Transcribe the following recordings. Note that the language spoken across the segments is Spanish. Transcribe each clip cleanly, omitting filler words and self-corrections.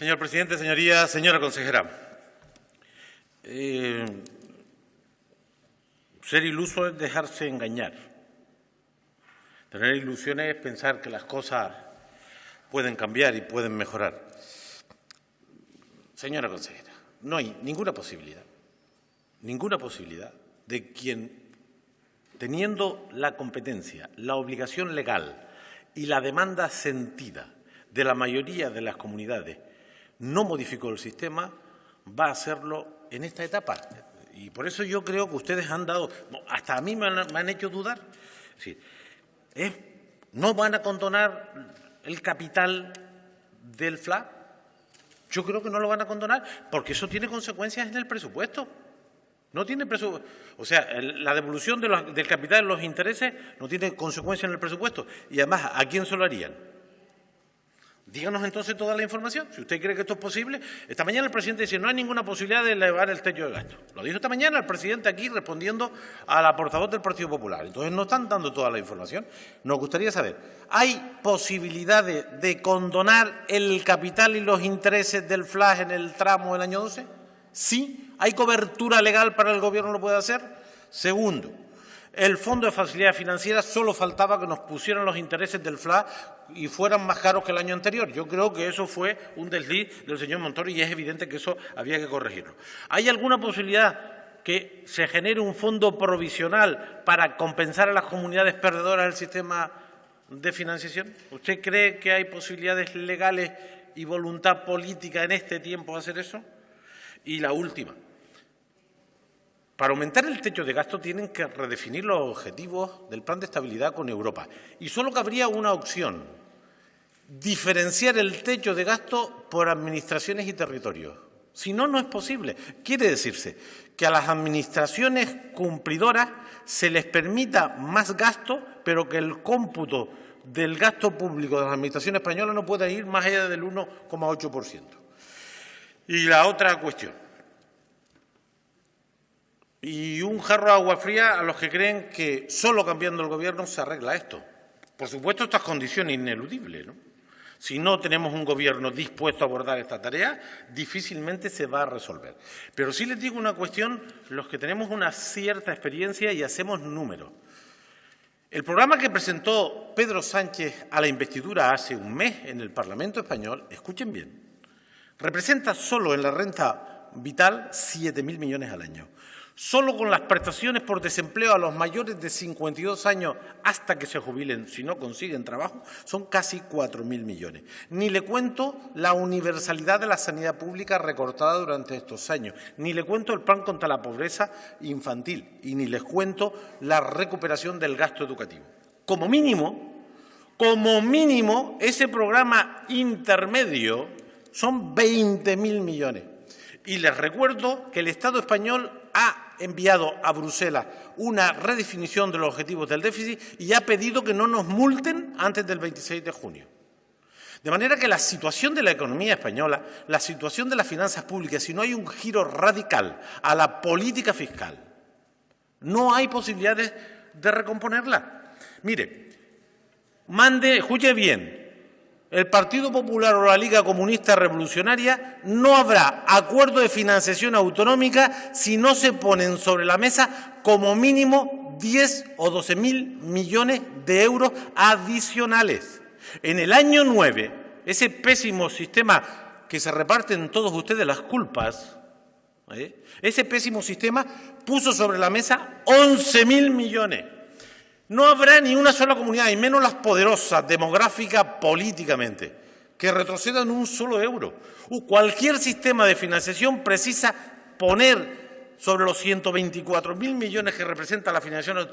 Señor presidente, señorías, señora consejera. Ser iluso es dejarse engañar. Tener ilusiones es pensar que las cosas pueden cambiar y pueden mejorar. Señora consejera, no hay ninguna posibilidad de quien, teniendo la competencia, la obligación legal y la demanda sentida de la mayoría de las comunidades, no modificó el sistema, va a hacerlo en esta etapa. Y por eso yo creo que ustedes han dado, hasta a mí me han hecho dudar. Es decir, ¿no van a condonar el capital del FLA? Yo creo que no lo van a condonar porque eso tiene consecuencias en el presupuesto. No tiene presupuesto. O sea, la devolución del capital de los intereses no tiene consecuencias en el presupuesto. Y además, ¿a quién se lo harían? Díganos entonces toda la información. Si usted cree que esto es posible. Esta mañana el presidente dice no hay ninguna posibilidad de elevar el techo de gasto. Lo dijo esta mañana el presidente aquí respondiendo a la portavoz del Partido Popular. Entonces no están dando toda la información. Nos gustaría saber, ¿hay posibilidades de condonar el capital y los intereses del FLA en el tramo del año 12? Sí. ¿Hay cobertura legal para el Gobierno lo puede hacer? Segundo, el Fondo de Facilidades Financieras solo faltaba que nos pusieran los intereses del FLA y fueran más caros que el año anterior. Yo creo que eso fue un desliz del señor Montoro y es evidente que eso había que corregirlo. ¿Hay alguna posibilidad que se genere un fondo provisional para compensar a las comunidades perdedoras del sistema de financiación? ¿Usted cree que hay posibilidades legales y voluntad política en este tiempo de hacer eso? Y la última. Para aumentar el techo de gasto tienen que redefinir los objetivos del plan de estabilidad con Europa. Y solo cabría una opción, diferenciar el techo de gasto por administraciones y territorios. Si no, no es posible. Quiere decirse que a las administraciones cumplidoras se les permita más gasto, pero que el cómputo del gasto público de las administraciones españolas no pueda ir más allá del 1,8%. Y la otra cuestión. Y un jarro de agua fría a los que creen que solo cambiando el Gobierno se arregla esto. Por supuesto, esta es condición ineludible, ¿no? Si no tenemos un Gobierno dispuesto a abordar esta tarea, difícilmente se va a resolver. Pero sí les digo una cuestión, los que tenemos una cierta experiencia y hacemos números. El programa que presentó Pedro Sánchez a la investidura hace un mes en el Parlamento español, escuchen bien, representa solo en la renta vital 7.000 millones al año. Solo con las prestaciones por desempleo a los mayores de 52 años hasta que se jubilen, si no consiguen trabajo, son casi 4.000 millones. Ni le cuento la universalidad de la sanidad pública recortada durante estos años, ni le cuento el plan contra la pobreza infantil y ni les cuento la recuperación del gasto educativo. Como mínimo, ese programa intermedio son 20.000 millones. Y les recuerdo que el Estado español ha enviado a Bruselas una redefinición de los objetivos del déficit y ha pedido que no nos multen antes del 26 de junio. De manera que la situación de la economía española, la situación de las finanzas públicas, si no hay un giro radical a la política fiscal, no hay posibilidades de recomponerla. Mire, escuche bien, el Partido Popular o la Liga Comunista Revolucionaria no habrá acuerdo de financiación autonómica si no se ponen sobre la mesa como mínimo 10 o 12.000 millones de euros adicionales. En el año 9, ese pésimo sistema que se reparten todos ustedes las culpas, ese pésimo sistema puso sobre la mesa 11.000 millones. No habrá ni una sola comunidad, y menos las poderosas, demográfica, políticamente, que retrocedan un solo euro. Cualquier sistema de financiación precisa poner sobre los 124.000 millones que representa la financiación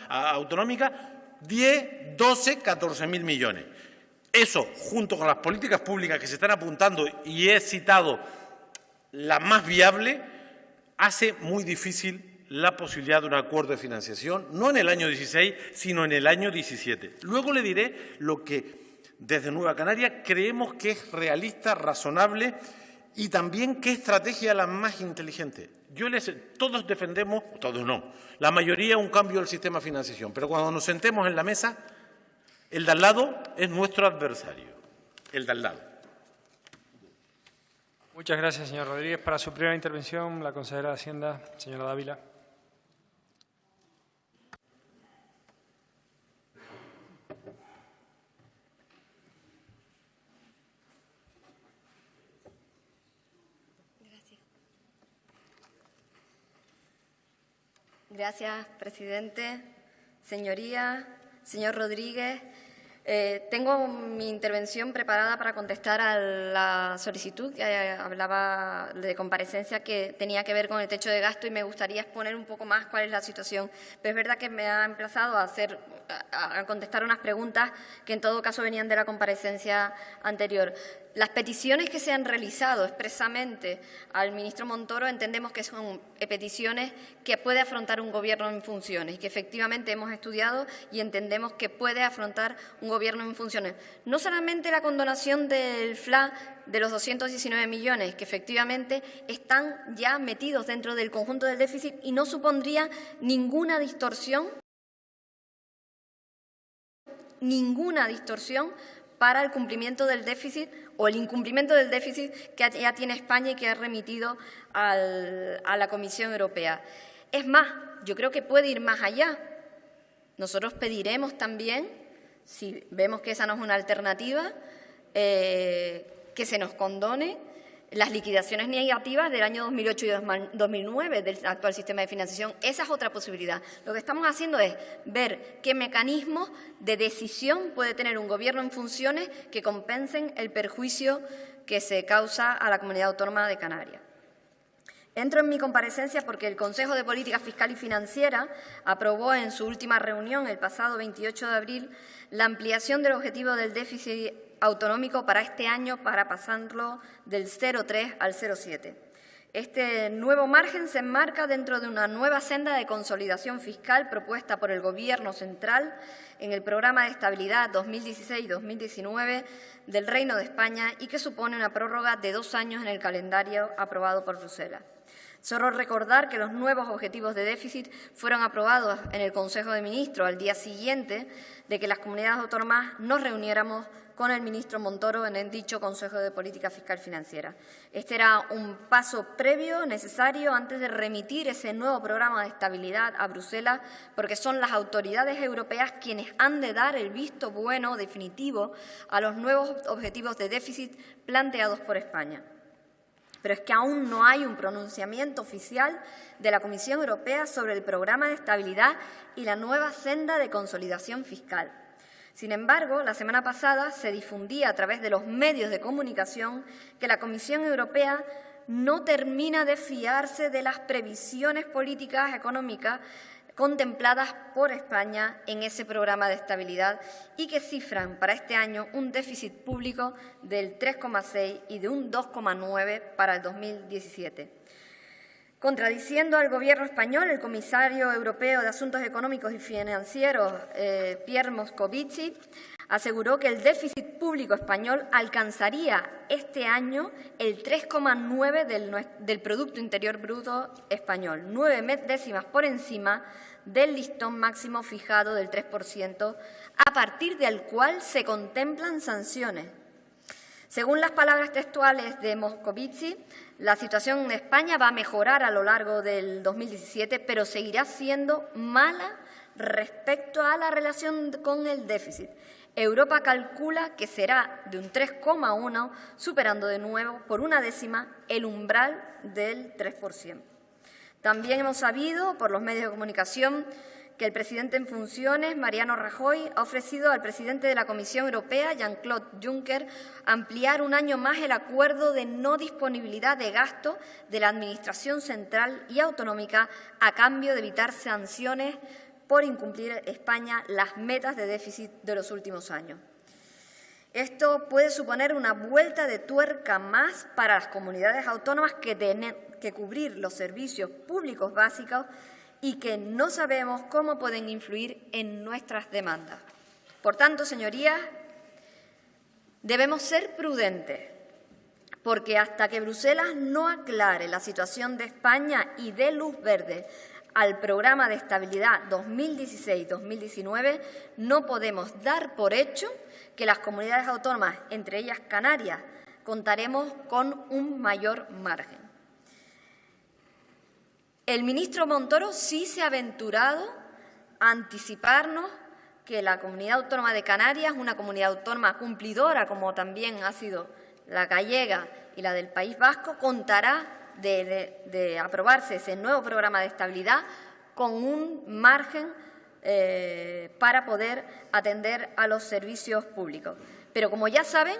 autonómica 10, 12, 14.000 millones. Eso, junto con las políticas públicas que se están apuntando, y he citado la más viable, hace muy difícil la posibilidad de un acuerdo de financiación, no en el año 16, sino en el año 17. Luego le diré lo que desde Nueva Canaria creemos que es realista, razonable y también qué estrategia la más inteligente. Todos defendemos, todos no, la mayoría un cambio del sistema de financiación, pero cuando nos sentemos en la mesa, el de al lado es nuestro adversario, el de al lado. Muchas gracias, señor Rodríguez. Para su primera intervención, la consejera de Hacienda, señora Dávila. Gracias, presidente. Señoría, señor Rodríguez, tengo mi intervención preparada para contestar a la solicitud que hablaba de comparecencia que tenía que ver con el techo de gasto y me gustaría exponer un poco más cuál es la situación. Pero es verdad que me ha emplazado a contestar unas preguntas que en todo caso venían de la comparecencia anterior. Las peticiones que se han realizado expresamente al ministro Montoro entendemos que son peticiones que puede afrontar un Gobierno en funciones y que efectivamente hemos estudiado y entendemos que puede afrontar un Gobierno en funciones. No solamente la condonación del FLA de los 219 millones, que efectivamente están ya metidos dentro del conjunto del déficit y no supondría ninguna distorsión para el cumplimiento del déficit o el incumplimiento del déficit que ya tiene España y que ha remitido a la Comisión Europea. Es más, yo creo que puede ir más allá. Nosotros pediremos también, si vemos que esa no es una alternativa, que se nos condone las liquidaciones negativas del año 2008 y 2009 del actual sistema de financiación. Esa es otra posibilidad. Lo que estamos haciendo es ver qué mecanismos de decisión puede tener un Gobierno en funciones que compensen el perjuicio que se causa a la Comunidad Autónoma de Canarias. Entro en mi comparecencia porque el Consejo de Política Fiscal y Financiera aprobó en su última reunión, el pasado 28 de abril, la ampliación del objetivo del déficit autonómico para este año para pasarlo del 0,3 al 0,7. Este nuevo margen se enmarca dentro de una nueva senda de consolidación fiscal propuesta por el Gobierno central en el Programa de Estabilidad 2016-2019 del Reino de España y que supone una prórroga de 2 años en el calendario aprobado por Bruselas. Solo recordar que los nuevos objetivos de déficit fueron aprobados en el Consejo de Ministros al día siguiente de que las comunidades autónomas nos reuniéramos con el ministro Montoro en el dicho Consejo de Política Fiscal Financiera. Este era un paso previo necesario antes de remitir ese nuevo programa de estabilidad a Bruselas, porque son las autoridades europeas quienes han de dar el visto bueno definitivo a los nuevos objetivos de déficit planteados por España. Pero es que aún no hay un pronunciamiento oficial de la Comisión Europea sobre el programa de estabilidad y la nueva senda de consolidación fiscal. Sin embargo, la semana pasada se difundía a través de los medios de comunicación que la Comisión Europea no termina de fiarse de las previsiones políticas económicas contempladas por España en ese programa de estabilidad y que cifran para este año un déficit público del 3,6 y de un 2,9 para el 2017. Contradiciendo al Gobierno español, el comisario europeo de Asuntos Económicos y Financieros, Pierre Moscovici, aseguró que el déficit público español alcanzaría este año el 3,9 del Producto Interior Bruto español, 9 décimas por encima del listón máximo fijado del 3%, a partir del cual se contemplan sanciones. Según las palabras textuales de Moscovici, la situación en España va a mejorar a lo largo del 2017, pero seguirá siendo mala respecto a la relación con el déficit. Europa calcula que será de un 3,1, superando de nuevo por 1 décima el umbral del 3%. También hemos sabido por los medios de comunicación que el presidente en funciones, Mariano Rajoy, ha ofrecido al presidente de la Comisión Europea, Jean-Claude Juncker, ampliar 1 año más el acuerdo de no disponibilidad de gasto de la Administración central y autonómica a cambio de evitar sanciones por incumplir España las metas de déficit de los últimos años. Esto puede suponer una vuelta de tuerca más para las comunidades autónomas que tienen que cubrir los servicios públicos básicos y que no sabemos cómo pueden influir en nuestras demandas. Por tanto, señorías, debemos ser prudentes, porque hasta que Bruselas no aclare la situación de España y dé luz verde al programa de estabilidad 2016-2019, no podemos dar por hecho que las comunidades autónomas, entre ellas Canarias, contaremos con un mayor margen. El ministro Montoro sí se ha aventurado a anticiparnos que la Comunidad Autónoma de Canarias, una comunidad autónoma cumplidora, como también ha sido la gallega y la del País Vasco, contará de aprobarse ese nuevo programa de estabilidad con un margen para poder atender a los servicios públicos. Pero, como ya saben,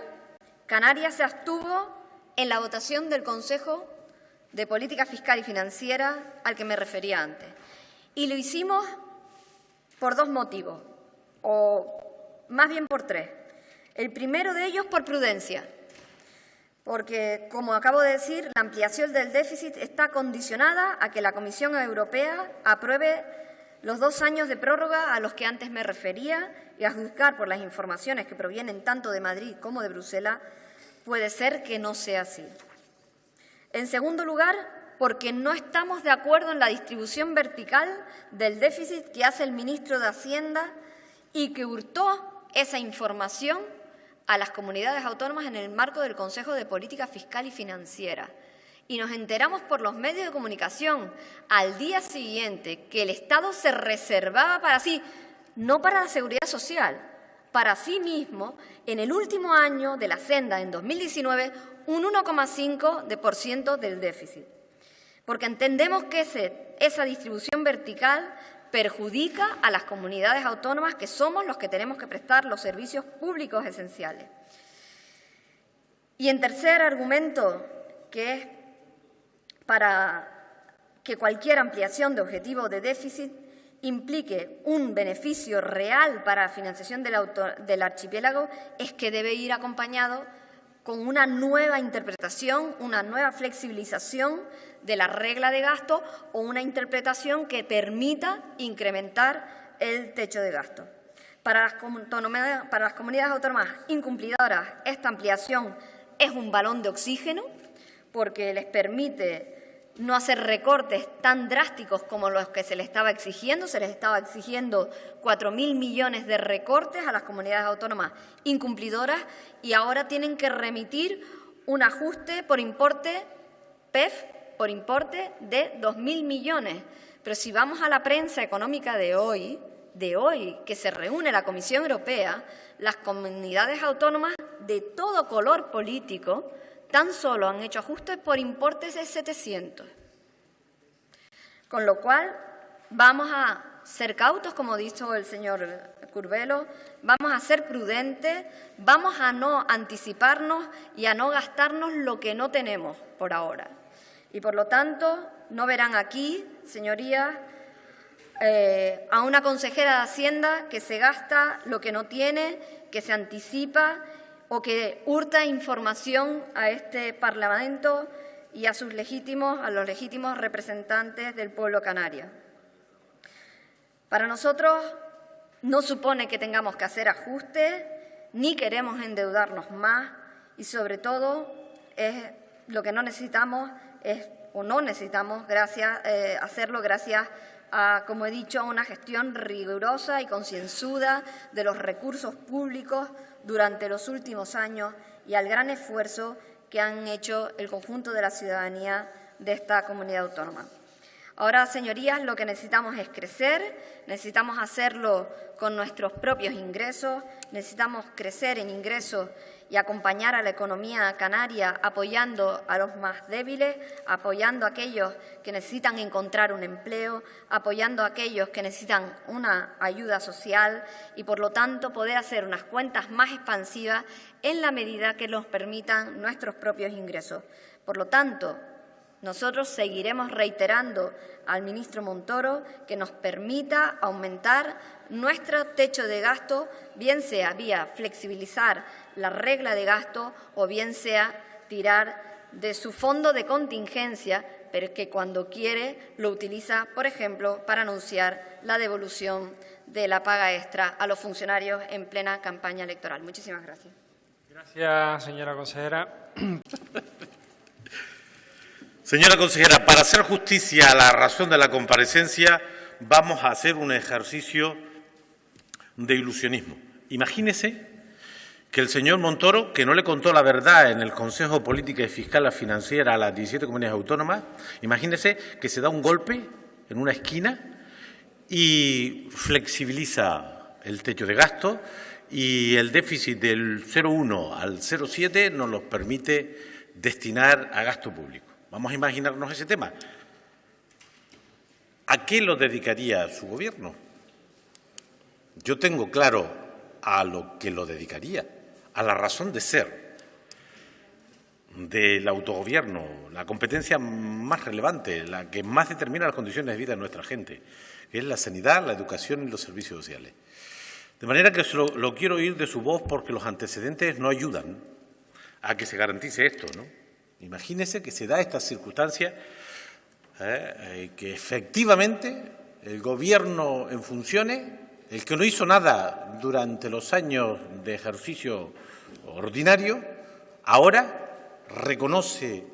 Canarias se abstuvo en la votación del Consejo de Política Fiscal y Financiera al que me refería antes. Y lo hicimos por dos motivos, o más bien por tres. El primero de ellos por prudencia, porque, como acabo de decir, la ampliación del déficit está condicionada a que la Comisión Europea apruebe los 2 años de prórroga a los que antes me refería, y a juzgar por las informaciones que provienen tanto de Madrid como de Bruselas, puede ser que no sea así. En segundo lugar, porque no estamos de acuerdo en la distribución vertical del déficit que hace el ministro de Hacienda y que hurtó esa información a las comunidades autónomas en el marco del Consejo de Política Fiscal y Financiera. Y nos enteramos por los medios de comunicación al día siguiente que el Estado se reservaba para sí, no para la Seguridad Social, para sí mismo, en el último año de la senda, en 2019, un 1,5% del déficit. Porque entendemos que esa distribución vertical perjudica a las comunidades autónomas, que somos los que tenemos que prestar los servicios públicos esenciales. Y en tercer argumento, que es para que cualquier ampliación de objetivo de déficit implique un beneficio real para la financiación del archipiélago, es que debe ir acompañado con una nueva interpretación, una nueva flexibilización de la regla de gasto o una interpretación que permita incrementar el techo de gasto. Para las comunidades autónomas incumplidoras, esta ampliación es un balón de oxígeno porque les permite no hacer recortes tan drásticos como los que se les estaba exigiendo. Se les estaba exigiendo 4.000 millones de recortes a las comunidades autónomas incumplidoras y ahora tienen que remitir un ajuste por importe PEF, por importe de 2.000 millones. Pero si vamos a la prensa económica de hoy, que se reúne la Comisión Europea, las comunidades autónomas de todo color político tan solo han hecho ajustes por importes de 700. Con lo cual, vamos a ser cautos, como ha dicho el señor Curbelo, vamos a ser prudentes, vamos a no anticiparnos y a no gastarnos lo que no tenemos por ahora. Y, por lo tanto, no verán aquí, señorías, a una consejera de Hacienda que se gasta lo que no tiene, que se anticipa o que hurta información a este Parlamento y a los legítimos representantes del pueblo canario. Para nosotros no supone que tengamos que hacer ajustes, ni queremos endeudarnos más y, sobre todo, lo que no necesitamos hacerlo gracias a, como he dicho, a una gestión rigurosa y concienzuda de los recursos públicos durante los últimos años y al gran esfuerzo que han hecho el conjunto de la ciudadanía de esta comunidad autónoma. Ahora, señorías, lo que necesitamos es crecer, necesitamos hacerlo con nuestros propios ingresos, necesitamos crecer en ingresos y acompañar a la economía canaria apoyando a los más débiles, apoyando a aquellos que necesitan encontrar un empleo, apoyando a aquellos que necesitan una ayuda social y, por lo tanto, poder hacer unas cuentas más expansivas en la medida que nos permitan nuestros propios ingresos. Por lo tanto, nosotros seguiremos reiterando al ministro Montoro que nos permita aumentar nuestro techo de gasto, bien sea vía flexibilizar la regla de gasto o bien sea tirar de su fondo de contingencia, pero que cuando quiere lo utiliza, por ejemplo, para anunciar la devolución de la paga extra a los funcionarios en plena campaña electoral. Muchísimas gracias. Gracias, señora consejera. Señora consejera, para hacer justicia a la razón de la comparecencia, vamos a hacer un ejercicio de ilusionismo. Imagínese que el señor Montoro, que no le contó la verdad en el Consejo de Política y Fiscal Financiera a las 17 comunidades autónomas, imagínese que se da un golpe en una esquina y flexibiliza el techo de gasto y el déficit del 0,1 al 0,7 nos los permite destinar a gasto público. Vamos a imaginarnos ese tema. ¿A qué lo dedicaría su gobierno? Yo tengo claro a lo que lo dedicaría, a la razón de ser del autogobierno, la competencia más relevante, la que más determina las condiciones de vida de nuestra gente, que es la sanidad, la educación y los servicios sociales. De manera que lo quiero oír de su voz porque los antecedentes no ayudan a que se garantice esto, ¿no? Imagínese que se da esta circunstancia, que efectivamente el Gobierno en funciones, el que no hizo nada durante los años de ejercicio ordinario, ahora reconoce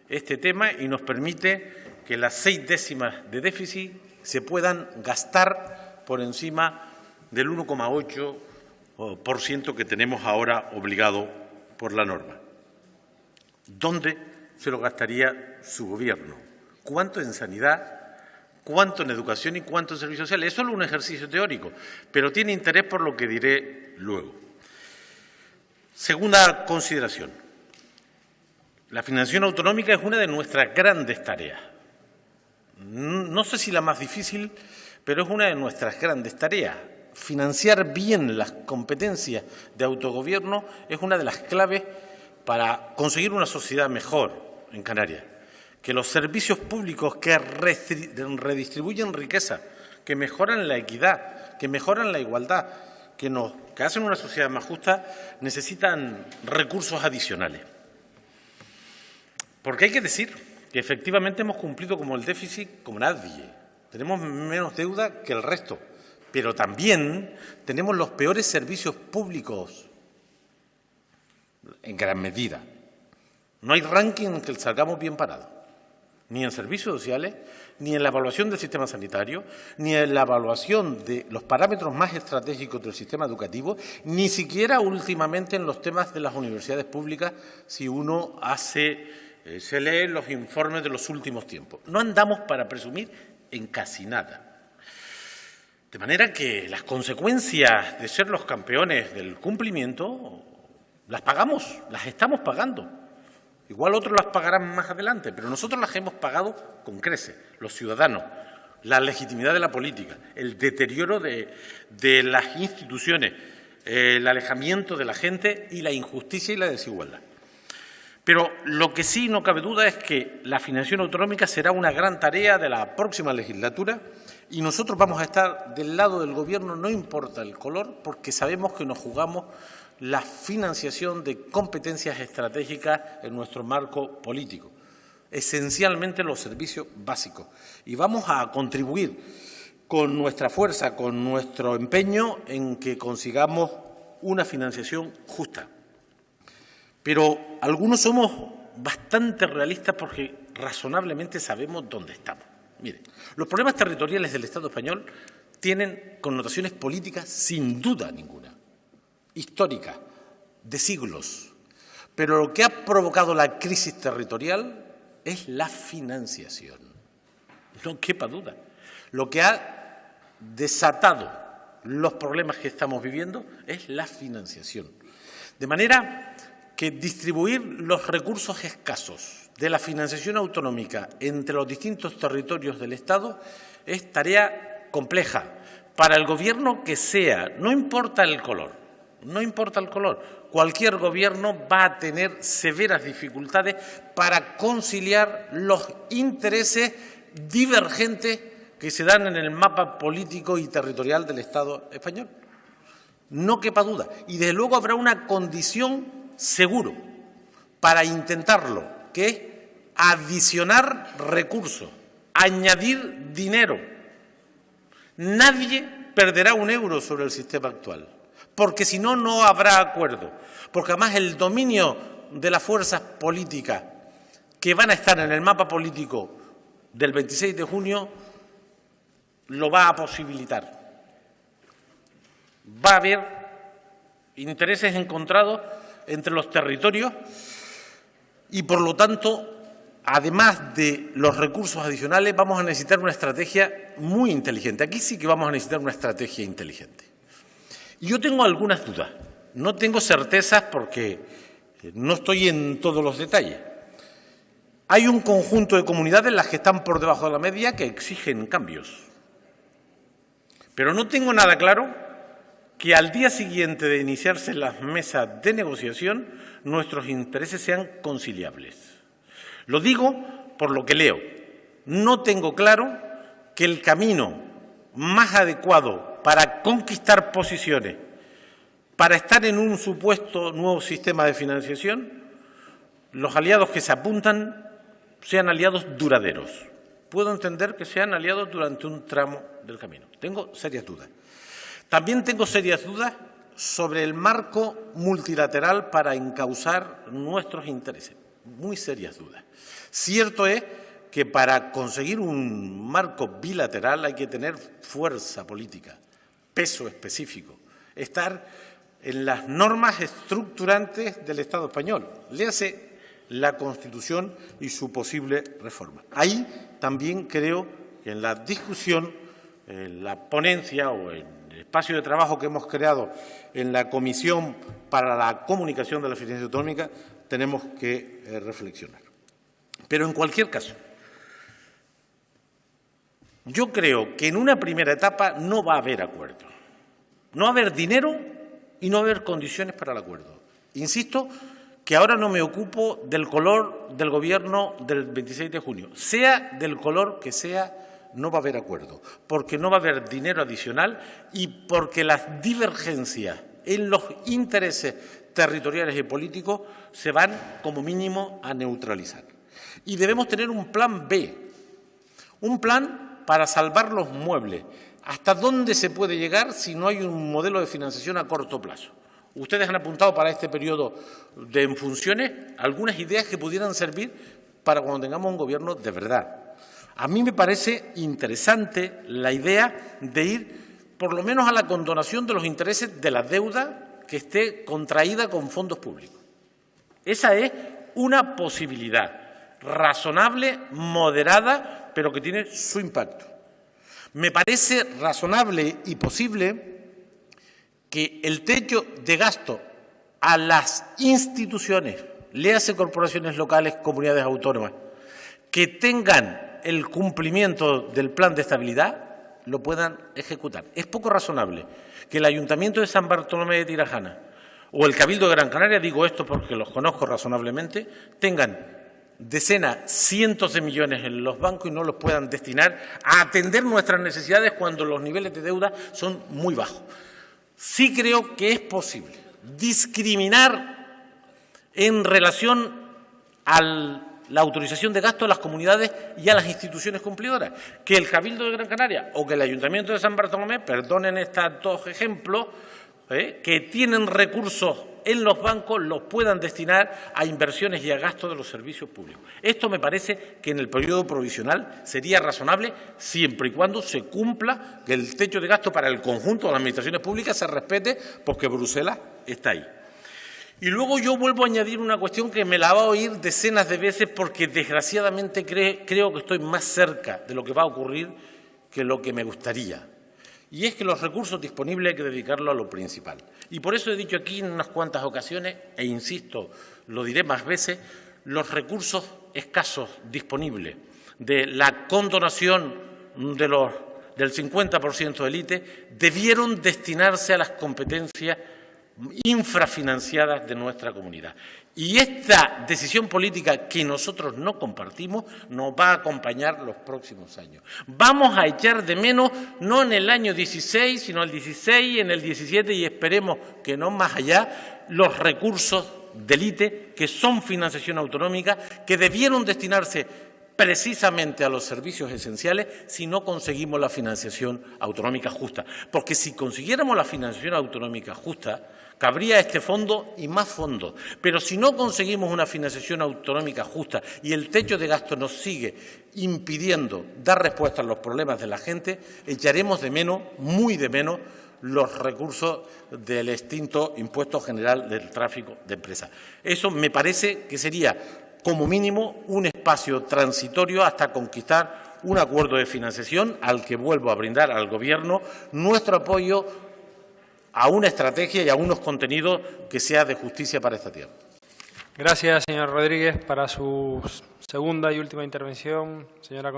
este tema y nos permite que las 6 décimas de déficit se puedan gastar por encima del 1,8% que tenemos ahora obligado por la norma. ¿Dónde se lo gastaría su gobierno? ¿Cuánto en sanidad? ¿Cuánto en educación y cuánto en servicios sociales? Es solo un ejercicio teórico, pero tiene interés por lo que diré luego. Segunda consideración. La financiación autonómica es una de nuestras grandes tareas. No sé si la más difícil, pero es una de nuestras grandes tareas. Financiar bien las competencias de autogobierno es una de las claves para conseguir una sociedad mejor en Canarias. Que los servicios públicos que redistribuyen riqueza, que mejoran la equidad, que mejoran la igualdad, que hacen una sociedad más justa, necesitan recursos adicionales. Porque hay que decir que efectivamente hemos cumplido como el déficit como nadie. Tenemos menos deuda que el resto, pero también tenemos los peores servicios públicos en gran medida. No hay ranking en que salgamos bien parados, ni en servicios sociales, ni en la evaluación del sistema sanitario, ni en la evaluación de los parámetros más estratégicos del sistema educativo, ni siquiera últimamente en los temas de las universidades públicas, si uno se lee los informes de los últimos tiempos. No andamos para presumir en casi nada. De manera que las consecuencias de ser los campeones del cumplimiento las pagamos, las estamos pagando. Igual otros las pagarán más adelante, pero nosotros las hemos pagado con creces, los ciudadanos, la legitimidad de la política, el deterioro de las instituciones, el alejamiento de la gente y la injusticia y la desigualdad. Pero lo que sí no cabe duda es que la financiación autonómica será una gran tarea de la próxima legislatura y nosotros vamos a estar del lado del Gobierno, no importa el color, porque sabemos que nos jugamos la financiación de competencias estratégicas en nuestro marco político, esencialmente los servicios básicos. Y vamos a contribuir con nuestra fuerza, con nuestro empeño en que consigamos una financiación justa. Pero algunos somos bastante realistas porque razonablemente sabemos dónde estamos. Miren, los problemas territoriales del Estado español tienen connotaciones políticas sin duda ninguna, históricas, de siglos. Pero lo que ha provocado la crisis territorial es la financiación. No quepa duda. Lo que ha desatado los problemas que estamos viviendo es la financiación. De manera que distribuir los recursos escasos de la financiación autonómica entre los distintos territorios del Estado es tarea compleja para el Gobierno que sea, no importa el color, cualquier Gobierno va a tener severas dificultades para conciliar los intereses divergentes que se dan en el mapa político y territorial del Estado español. No quepa duda. Y desde luego habrá una condición seguro para intentarlo, que es adicionar recursos, añadir dinero. Nadie perderá un euro sobre el sistema actual, porque si no, no habrá acuerdo. Porque además el dominio de las fuerzas políticas que van a estar en el mapa político del 26 de junio lo va a posibilitar. Va a haber intereses encontrados entre los territorios y, por lo tanto, además de los recursos adicionales, vamos a necesitar una estrategia muy inteligente. Aquí sí que vamos a necesitar una estrategia inteligente. Y yo tengo algunas dudas. No tengo certezas porque no estoy en todos los detalles. Hay un conjunto de comunidades, las que están por debajo de la media, que exigen cambios. Pero no tengo nada claro que al día siguiente de iniciarse las mesas de negociación nuestros intereses sean conciliables. Lo digo por lo que leo. No tengo claro que el camino más adecuado para conquistar posiciones, para estar en un supuesto nuevo sistema de financiación, los aliados que se apuntan sean aliados duraderos. Puedo entender que sean aliados durante un tramo del camino. Tengo serias dudas. También tengo serias dudas sobre el marco multilateral para encauzar nuestros intereses. Muy serias dudas. Cierto es que para conseguir un marco bilateral hay que tener fuerza política, peso específico, estar en las normas estructurantes del Estado español. Léase la Constitución y su posible reforma. Ahí también creo que en la discusión, en la ponencia o en el espacio de trabajo que hemos creado en la Comisión para la Comunicación de la Financiación Autonómica, tenemos que reflexionar. Pero en cualquier caso, yo creo que en una primera etapa no va a haber acuerdo. No va a haber dinero y no va a haber condiciones para el acuerdo. Insisto que ahora no me ocupo del color del Gobierno del 26 de junio. Sea del color que sea, no va a haber acuerdo, porque no va a haber dinero adicional y porque las divergencias en los intereses territoriales y políticos se van, como mínimo, a neutralizar. Y debemos tener un plan B, un plan para salvar los muebles. ¿Hasta dónde se puede llegar si no hay un modelo de financiación a corto plazo? Ustedes han apuntado para este periodo de en funciones algunas ideas que pudieran servir para cuando tengamos un gobierno de verdad. A mí me parece interesante la idea de ir por lo menos a la condonación de los intereses de la deuda que esté contraída con fondos públicos. Esa es una posibilidad razonable, moderada, pero que tiene su impacto. Me parece razonable y posible que el techo de gasto a las instituciones, léase corporaciones locales, comunidades autónomas, que tengan el cumplimiento del plan de estabilidad, lo puedan ejecutar. Es poco razonable que el Ayuntamiento de San Bartolomé de Tirajana o el Cabildo de Gran Canaria, digo esto porque los conozco razonablemente, tengan decenas, cientos de millones en los bancos y no los puedan destinar a atender nuestras necesidades cuando los niveles de deuda son muy bajos. Sí creo que es posible discriminar en relación a la autorización de gasto a las comunidades y a las instituciones cumplidoras. Que el Cabildo de Gran Canaria o que el Ayuntamiento de San Bartolomé, perdonen estos dos ejemplos, que tienen recursos en los bancos, los puedan destinar a inversiones y a gastos de los servicios públicos. Esto me parece que en el periodo provisional sería razonable siempre y cuando se cumpla que el techo de gasto para el conjunto de las administraciones públicas se respete porque Bruselas está ahí. Y luego yo vuelvo a añadir una cuestión que me la va a oír decenas de veces porque desgraciadamente creo que estoy más cerca de lo que va a ocurrir que lo que me gustaría. Y es que los recursos disponibles hay que dedicarlos a lo principal. Y por eso he dicho aquí en unas cuantas ocasiones, e insisto, lo diré más veces, los recursos escasos disponibles de la condonación del 50% del ITE debieron destinarse a las competencias infrafinanciadas de nuestra comunidad. Y esta decisión política que nosotros no compartimos nos va a acompañar los próximos años. Vamos a echar de menos, no en el año 16, sino el 16, en el 17 y esperemos que no más allá, los recursos del ITE, que son financiación autonómica, que debieron destinarse precisamente a los servicios esenciales si no conseguimos la financiación autonómica justa. Porque si consiguiéramos la financiación autonómica justa, cabría este fondo y más fondos. Pero si no conseguimos una financiación autonómica justa y el techo de gasto nos sigue impidiendo dar respuesta a los problemas de la gente, echaremos de menos, muy de menos, los recursos del extinto Impuesto General del Tráfico de Empresas. Eso me parece que sería, como mínimo, un espacio transitorio hasta conquistar un acuerdo de financiación al que vuelvo a brindar al Gobierno nuestro apoyo a una estrategia y a unos contenidos que sea de justicia para esta tierra. Gracias, señor Rodríguez. Para su segunda y última intervención, señora